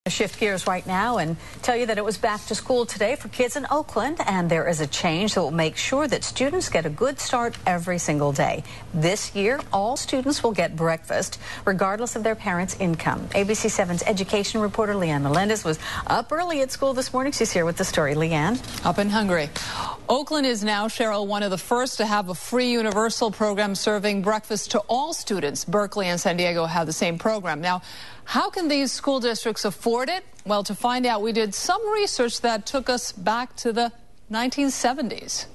Shift gears right now and tell you that it was back to school today for kids in Oakland, and there is a change that will make sure that students get a good start every single day. This year, all students will get breakfast, regardless of their parents' income. ABC 7's education reporter Leanne Melendez was up early at school this morning. She's here with the story. Leanne. Up and hungry. Oakland is now, Cheryl, one of the first to have a free universal program serving breakfast to all students. Berkeley and San Diego have the same program. Now, how can these school districts afford it? Well, to find out, we did some research that took us back to the 1970s.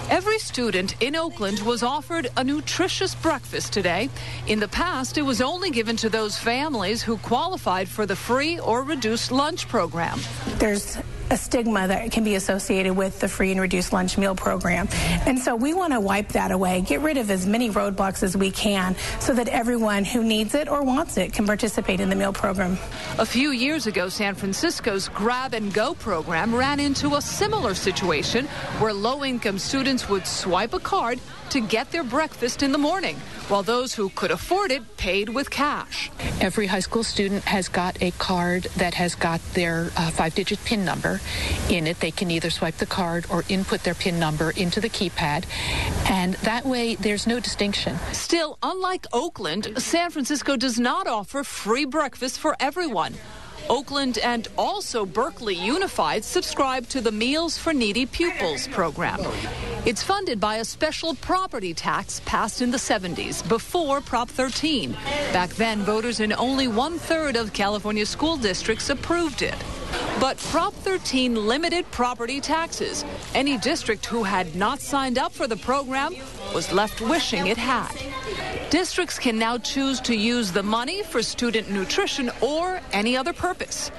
Every student in Oakland was offered a nutritious breakfast today. In the past, it was only given to those families who qualified for the free or reduced lunch program. There's a stigma that can be associated with the free and reduced lunch meal program. And so we want to wipe that away, get rid of as many roadblocks as we can so that everyone who needs it or wants it can participate in the meal program. A few years ago, San Francisco's Grab and Go program ran into a similar situation where low-income students would swipe a card to get their breakfast in the morning, while those who could afford it paid with cash. Every high school student has got a card that has got their 5-digit PIN number in it. They can either swipe the card or input their PIN number into the keypad, and that way there's no distinction. Still, unlike Oakland, San Francisco does not offer free breakfast for everyone. Oakland and also Berkeley Unified subscribe to the Meals for Needy Pupils program. It's funded by a special property tax passed in the 70s, before Prop 13. Back then, voters in only 1/3 of California school districts approved it. But Prop 13 limited property taxes. Any district who had not signed up for the program was left wishing it had. Districts can now choose to use the money for student nutrition or any other purpose.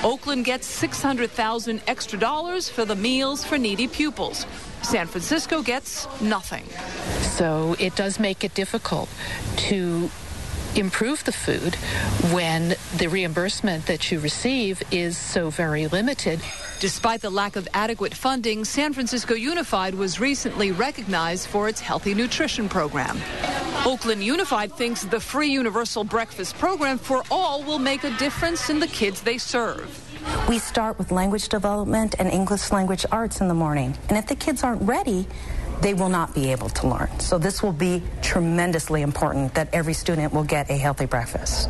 Oakland gets $600,000 extra dollars for the Meals for Needy Pupils. San Francisco gets nothing. So it does make it difficult to improve the food when the reimbursement that you receive is so very limited. Despite the lack of adequate funding, San Francisco Unified was recently recognized for its healthy nutrition program. Oakland Unified thinks the free universal breakfast program for all will make a difference in the kids they serve. We start with language development and English language arts in the morning. And if the kids aren't ready, they will not be able to learn. So this will be tremendously important that every student will get a healthy breakfast.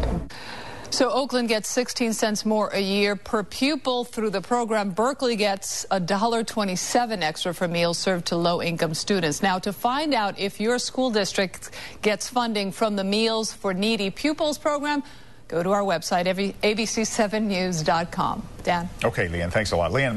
So Oakland gets 16 cents more a year per pupil through the program. Berkeley gets $1.27 extra for meals served to low-income students. Now, to find out if your school district gets funding from the Meals for Needy Pupils program, go to our website, abc7news.com. Dan? Okay, Leanne, thanks a lot. Leanne.